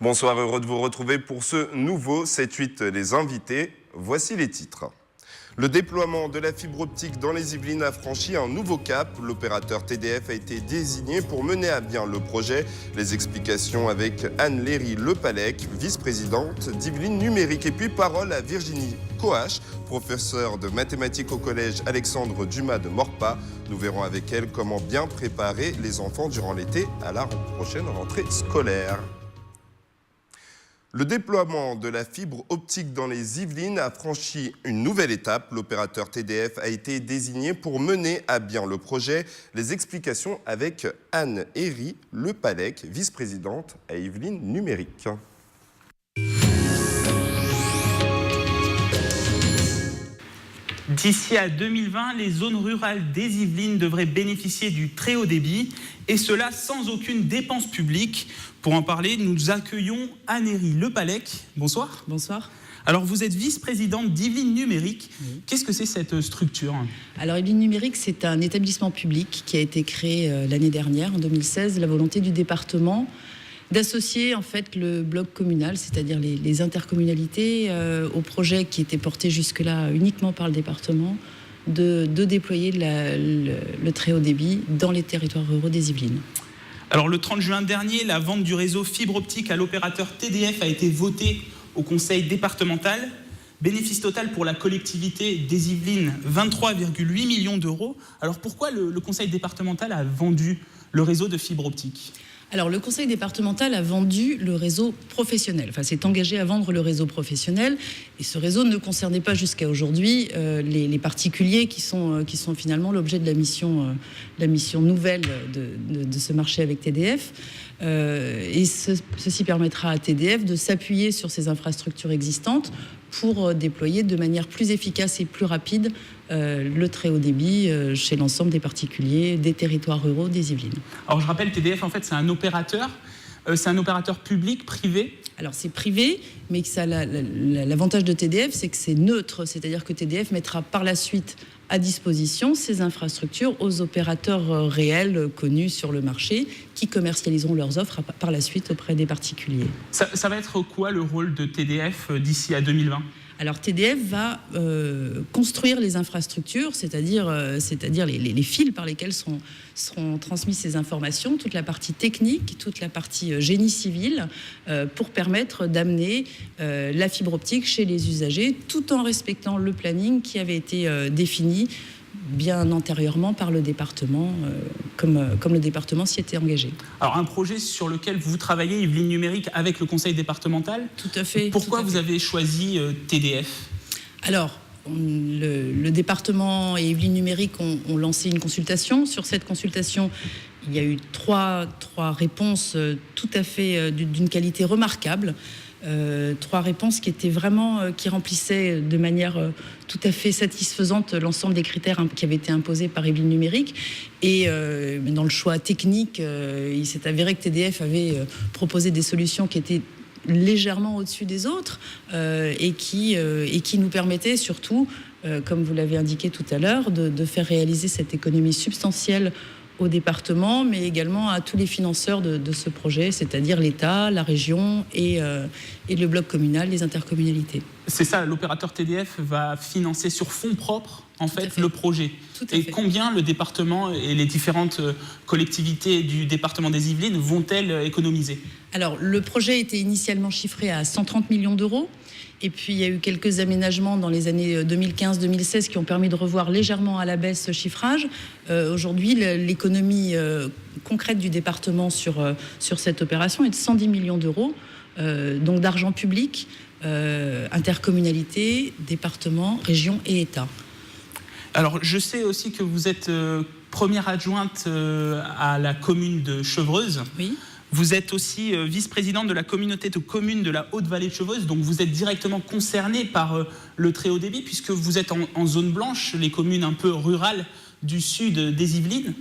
Bonsoir, heureux de vous retrouver pour ce nouveau 7-8 Les Invités. Voici les titres. Le déploiement de la fibre optique dans les Yvelines a franchi un nouveau cap. L'opérateur TDF a été désigné pour mener à bien le projet. Les explications avec Anne-Léry Lepalec, vice-présidente d'Yvelines Numérique. Et puis parole à Virginie Coache, professeure de mathématiques au collège Alexandre Dumas de Maurepas. Nous verrons avec elle comment bien préparer les enfants durant l'été à la prochaine rentrée scolaire. Le déploiement de la fibre optique dans les Yvelines a franchi une nouvelle étape. L'opérateur TDF a été désigné pour mener à bien le projet. Les explications avec Anne-Léry Lepalec, vice-présidente à Yvelines Numérique. D'ici à 2020, les zones rurales des Yvelines devraient bénéficier du très haut débit, et cela sans aucune dépense publique. Pour en parler, nous accueillons Anne-Léry Lepalec. Bonsoir. Bonsoir. Alors, vous êtes vice-présidente d'Yvelines Numérique. Oui. Qu'est-ce que c'est cette structure ? Alors, Yvelines Numérique, c'est un établissement public qui a été créé l'année dernière, en 2016, la volonté du département d'associer en fait le bloc communal, c'est-à-dire les intercommunalités, au projet qui était porté jusque-là uniquement par le département, de déployer le très haut débit dans les territoires ruraux des Yvelines. Alors le 30 juin dernier, la vente du réseau fibre optique à l'opérateur TDF a été votée au conseil départemental. Bénéfice total pour la collectivité des Yvelines, 23,8 millions d'euros. Alors pourquoi le conseil départemental a vendu le réseau de fibre optique ? Alors, le conseil départemental a vendu le réseau professionnel, enfin s'est engagé à vendre le réseau professionnel, et ce réseau ne concernait pas jusqu'à aujourd'hui les particuliers qui sont finalement l'objet de la mission nouvelle de ce marché avec TDF. Ceci permettra à TDF de s'appuyer sur ses infrastructures existantes pour déployer de manière plus efficace et plus rapide le très haut débit chez l'ensemble des particuliers des territoires ruraux des Yvelines. Alors je rappelle, TDF en fait c'est un opérateur public, privé. Alors c'est privé, mais l'avantage de TDF c'est que c'est neutre, c'est-à-dire que TDF mettra par la suite à disposition ces infrastructures aux opérateurs réels connus sur le marché qui commercialiseront leurs offres par la suite auprès des particuliers. Ça va être quoi le rôle de TDF d'ici à 2020 ? Alors TDF va construire les infrastructures, c'est-à-dire les fils par lesquels seront transmises ces informations, toute la partie technique, toute la partie génie civil, pour permettre d'amener la fibre optique chez les usagers, tout en respectant le planning qui avait été défini bien antérieurement par le département, comme le département s'y était engagé. Alors un projet sur lequel vous travaillez, Yvelines Numérique, avec le conseil départemental. Tout à fait. Pourquoi vous avez choisi TDF ? Alors, le département et Yvelines Numérique ont lancé une consultation. Sur cette consultation, il y a eu trois réponses tout à fait d'une qualité remarquable. 3 réponses qui remplissaient de manière tout à fait satisfaisante l'ensemble des critères qui avaient été imposés par Yvelines Numérique. Et dans le choix technique, il s'est avéré que TDF avait proposé des solutions qui étaient légèrement au-dessus des autres et qui nous permettaient surtout, comme vous l'avez indiqué tout à l'heure, de faire réaliser cette économie substantielle au département, mais également à tous les financeurs de ce projet, c'est-à-dire l'État, la région et le bloc communal, les intercommunalités. C'est ça, l'opérateur TDF va financer sur fonds propres, en fait, le projet. Et combien le département et les différentes collectivités du département des Yvelines vont-elles économiser ? Alors, le projet était initialement chiffré à 130 millions d'euros. Et puis, il y a eu quelques aménagements dans les années 2015-2016 qui ont permis de revoir légèrement à la baisse ce chiffrage. Aujourd'hui, l'économie concrète du département sur cette opération est de 110 millions d'euros, donc d'argent public, intercommunalité, département, région et État. Alors, je sais aussi que vous êtes première adjointe à la commune de Chevreuse. Oui. Vous êtes aussi vice-présidente de la communauté de communes de la Haute-Vallée de Chevreuse, donc vous êtes directement concernée par le très haut débit, puisque vous êtes en zone blanche, les communes un peu rurales du sud des Yvelines.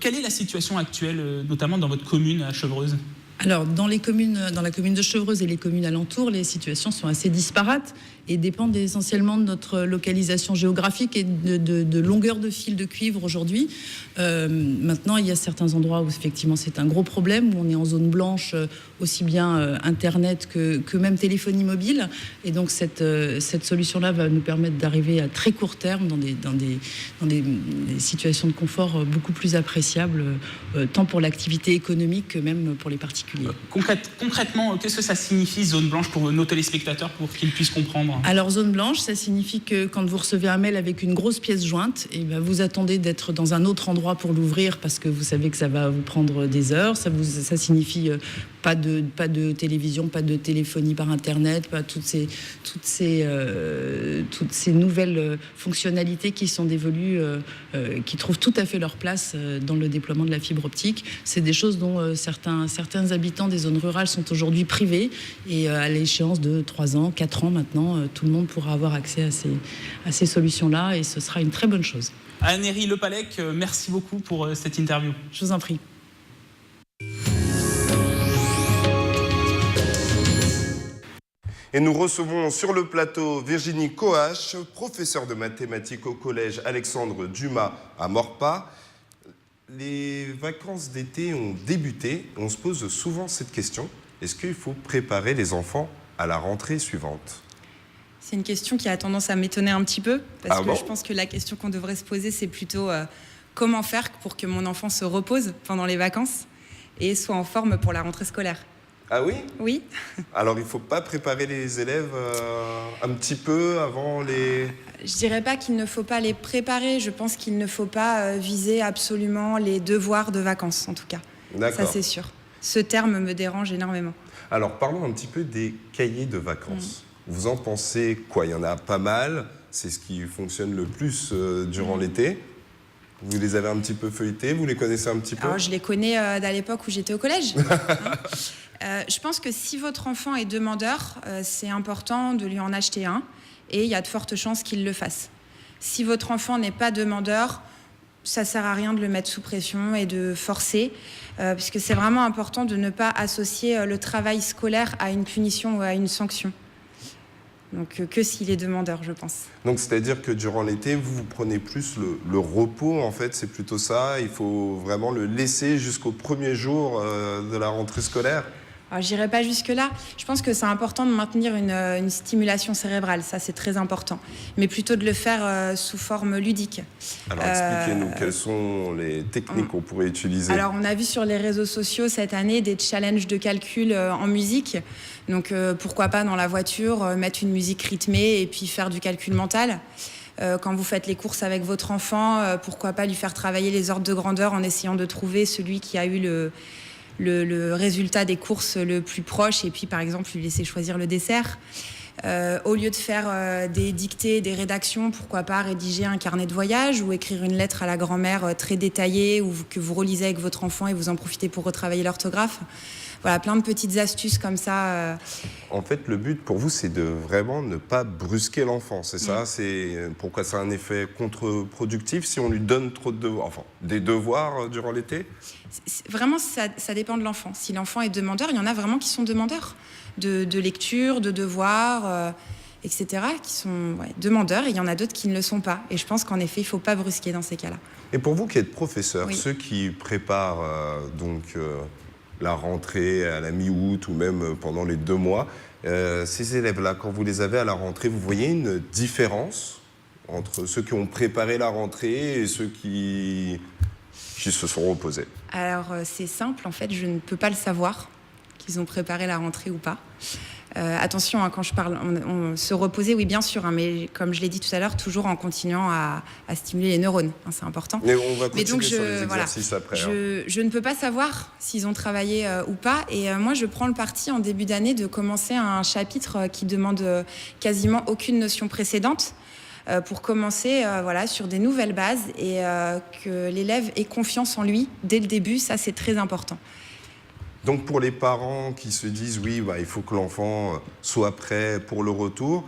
Quelle est la situation actuelle, notamment dans votre commune à Chevreuse ? Alors, dans la commune de Chevreuse et les communes alentours, les situations sont assez disparates et dépendent essentiellement de notre localisation géographique et de longueur de fil de cuivre aujourd'hui. Maintenant, il y a certains endroits où effectivement c'est un gros problème, où on est en zone blanche, aussi bien Internet que même téléphonie mobile. Et donc cette solution-là va nous permettre d'arriver à très court terme dans des situations de confort beaucoup plus appréciables, tant pour l'activité économique que même pour les particuliers. Concrètement, qu'est-ce que ça signifie zone blanche pour nos téléspectateurs, pour qu'ils puissent comprendre? Alors zone blanche, ça signifie que quand vous recevez un mail avec une grosse pièce jointe, et ben vous attendez d'être dans un autre endroit pour l'ouvrir parce que vous savez que ça va vous prendre des heures. Ça signifie pas de télévision, pas de téléphonie par Internet, pas toutes ces nouvelles fonctionnalités qui sont dévolues, qui trouvent tout à fait leur place dans le déploiement de la fibre optique. C'est des choses dont certains habitants des zones rurales sont aujourd'hui privés, et à l'échéance de 3 ans, 4 ans maintenant, tout le monde pourra avoir accès à ces solutions-là, et ce sera une très bonne chose. Anne-Héry Lepalec, merci beaucoup pour cette interview. Je vous en prie. Et nous recevons sur le plateau Virginie Coache, professeure de mathématiques au collège Alexandre Dumas à Maurepas. Les vacances d'été ont débuté. On se pose souvent cette question. Est-ce qu'il faut préparer les enfants à la rentrée suivante? C'est une question qui a tendance à m'étonner un petit peu, parce que bon je pense que la question qu'on devrait se poser, c'est plutôt comment faire pour que mon enfant se repose pendant les vacances et soit en forme pour la rentrée scolaire. Ah oui? Oui. Alors il ne faut pas préparer les élèves un petit peu avant les... Je dirais pas qu'il ne faut pas les préparer, je pense qu'il ne faut pas viser absolument les devoirs de vacances, en tout cas. D'accord. Ça, c'est sûr. Ce terme me dérange énormément. Alors parlons un petit peu des cahiers de vacances. Vous en pensez quoi? Il y en a pas mal, c'est ce qui fonctionne le plus durant l'été. Vous les avez un petit peu feuilletés, vous les connaissez un petit peu? Alors, je les connais à l'époque où j'étais au collège. Je pense que si votre enfant est demandeur, c'est important de lui en acheter un, et il y a de fortes chances qu'il le fasse. Si votre enfant n'est pas demandeur, ça ne sert à rien de le mettre sous pression et de forcer, puisque c'est vraiment important de ne pas associer le travail scolaire à une punition ou à une sanction. Donc que s'il est demandeur, je pense. Donc c'est-à-dire que durant l'été, vous prenez plus le repos, en fait, c'est plutôt ça? Il faut vraiment le laisser jusqu'au premier jour de la rentrée scolaire? Alors, j'irai pas jusque-là. Je pense que c'est important de maintenir une stimulation cérébrale, ça c'est très important. Mais plutôt de le faire sous forme ludique. Alors expliquez-nous quelles sont les techniques qu'on pourrait utiliser. Alors on a vu sur les réseaux sociaux cette année des challenges de calcul en musique. Donc pourquoi pas dans la voiture mettre une musique rythmée et puis faire du calcul mental. Quand vous faites les courses avec votre enfant, pourquoi pas lui faire travailler les ordres de grandeur en essayant de trouver celui qui a eu le résultat des courses le plus proche, et puis par exemple lui laisser choisir le dessert. Au lieu de faire des dictées, des rédactions, pourquoi pas rédiger un carnet de voyage ou écrire une lettre à la grand-mère très détaillée, ou que vous relisez avec votre enfant et vous en profitez pour retravailler l'orthographe. Voilà, plein de petites astuces comme ça. En fait, le but pour vous, c'est de vraiment ne pas brusquer l'enfant, c'est ça? C'est pourquoi ça a un effet contre-productif si on lui donne trop de devoirs, enfin, des devoirs durant l'été? Vraiment, ça dépend de l'enfant. Si l'enfant est demandeur, il y en a vraiment qui sont demandeurs de lecture, de devoirs, etc., qui sont demandeurs, et il y en a d'autres qui ne le sont pas. Et je pense qu'en effet, il ne faut pas brusquer dans ces cas-là. Et pour vous qui êtes professeur, Oui. ceux qui préparent la rentrée à la mi-août ou même pendant les 2 mois, ces élèves-là, quand vous les avez à la rentrée, vous voyez une différence entre ceux qui ont préparé la rentrée et ceux qui se sont reposés? Alors, c'est simple, en fait, je ne peux pas le savoir, qu'ils ont préparé la rentrée ou pas. Attention, hein, quand je parle, on se reposer, oui, bien sûr, hein, mais comme je l'ai dit tout à l'heure, toujours en continuant à stimuler les neurones, hein, c'est important. Mais on va continuer donc sur les exercices après. Je ne peux pas savoir s'ils ont travaillé ou pas, et moi, je prends le parti en début d'année de commencer un chapitre qui demande quasiment aucune notion précédente, pour commencer sur des nouvelles bases, et que l'élève ait confiance en lui dès le début, ça c'est très important. Donc pour les parents qui se disent oui, il faut que l'enfant soit prêt pour le retour,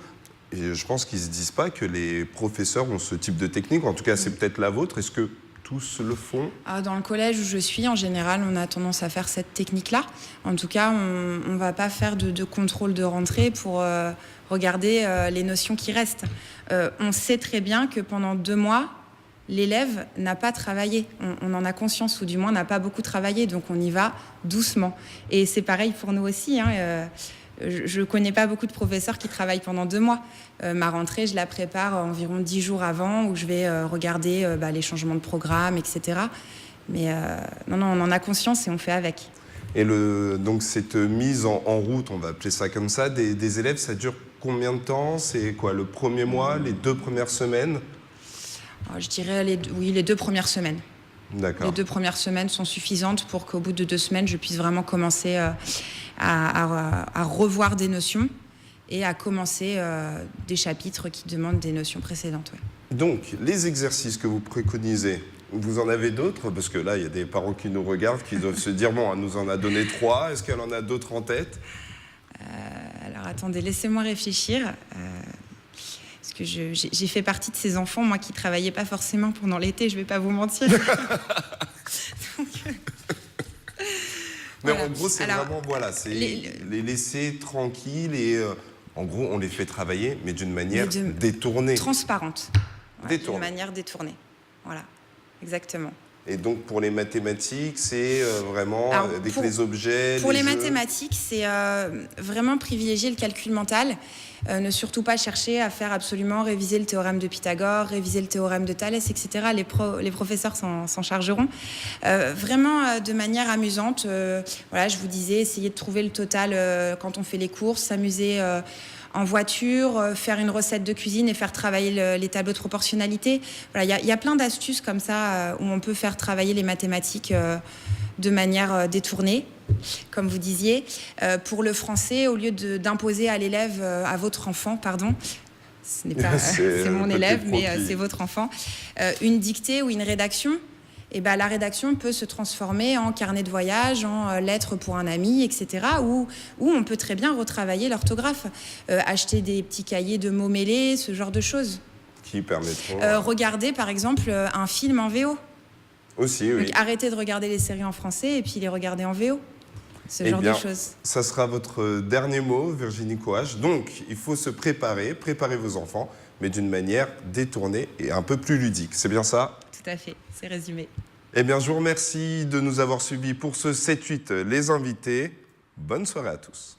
et je pense qu'ils ne se disent pas que les professeurs ont ce type de technique, en tout cas c'est peut-être la vôtre. Est-ce que tous le font? Dans le collège où je suis, en général, on a tendance à faire cette technique-là. En tout cas, on ne va pas faire de contrôle de rentrée pour regarder les notions qui restent. On sait très bien que pendant 2 mois, l'élève n'a pas travaillé. On en a conscience, ou du moins n'a pas beaucoup travaillé. Donc on y va doucement. Et c'est pareil pour nous aussi. Je ne connais pas beaucoup de professeurs qui travaillent pendant 2 mois. Ma rentrée, je la prépare environ 10 jours avant, où je vais regarder les changements de programme, etc. Mais non, on en a conscience et on fait avec. Et donc cette mise en route, on va appeler ça comme ça, des élèves, ça dure combien de temps? C'est quoi, le premier mois, les 2 premières semaines? Je dirais les 2 premières semaines. D'accord. Les 2 premières semaines sont suffisantes pour qu'au bout de 2 semaines, je puisse vraiment commencer à revoir des notions et à commencer des chapitres qui demandent des notions précédentes. Ouais. Donc, les exercices que vous préconisez, vous en avez d'autres? Parce que là, il y a des parents qui nous regardent, qui doivent se dire, bon, elle nous en a donné 3, est-ce qu'elle en a d'autres en tête? Alors, attendez, laissez-moi réfléchir. Parce que j'ai fait partie de ces enfants, moi, qui ne travaillaient pas forcément pendant l'été, je ne vais pas vous mentir. Mais voilà. en gros, c'est vraiment, voilà, c'est les laisser tranquilles et en gros, on les fait travailler, mais d'une manière détournée. Transparente. Ouais, Détournée. d'une manière détournée. Voilà, exactement. Et donc, pour les mathématiques, c'est vraiment avec les objets, Pour les jeux. mathématiques, c'est vraiment privilégier le calcul mental. Ne surtout pas chercher à faire absolument réviser le théorème de Pythagore, réviser le théorème de Thalès, etc. Les professeurs s'en chargeront. Vraiment de manière amusante. Voilà, je vous disais, essayer de trouver le total quand on fait les courses, s'amuser en voiture, faire une recette de cuisine et faire travailler les tableaux de proportionnalité. Voilà, y a plein d'astuces comme ça où on peut faire travailler les mathématiques de manière détournée, comme vous disiez. Pour le français, au lieu d'imposer à l'élève, à votre enfant, pardon, ce n'est pas c'est mon élève, mais c'est votre enfant, une dictée ou une rédaction, et la rédaction peut se transformer en carnet de voyage, en lettre pour un ami, etc. Où on peut très bien retravailler l'orthographe, acheter des petits cahiers de mots mêlés, ce genre de choses. Qui permettront... regarder, par exemple, un film en VO. Aussi, oui. Donc, arrêtez de regarder les séries en français et puis les regarder en VO. Ce genre de choses. Ça sera votre dernier mot, Virginie Coache. Donc, il faut se préparer vos enfants, mais d'une manière détournée et un peu plus ludique. C'est bien ça? Tout à fait, c'est résumé. Eh bien, je vous remercie de nous avoir suivis pour ce 7-8 Les Invités. Bonne soirée à tous.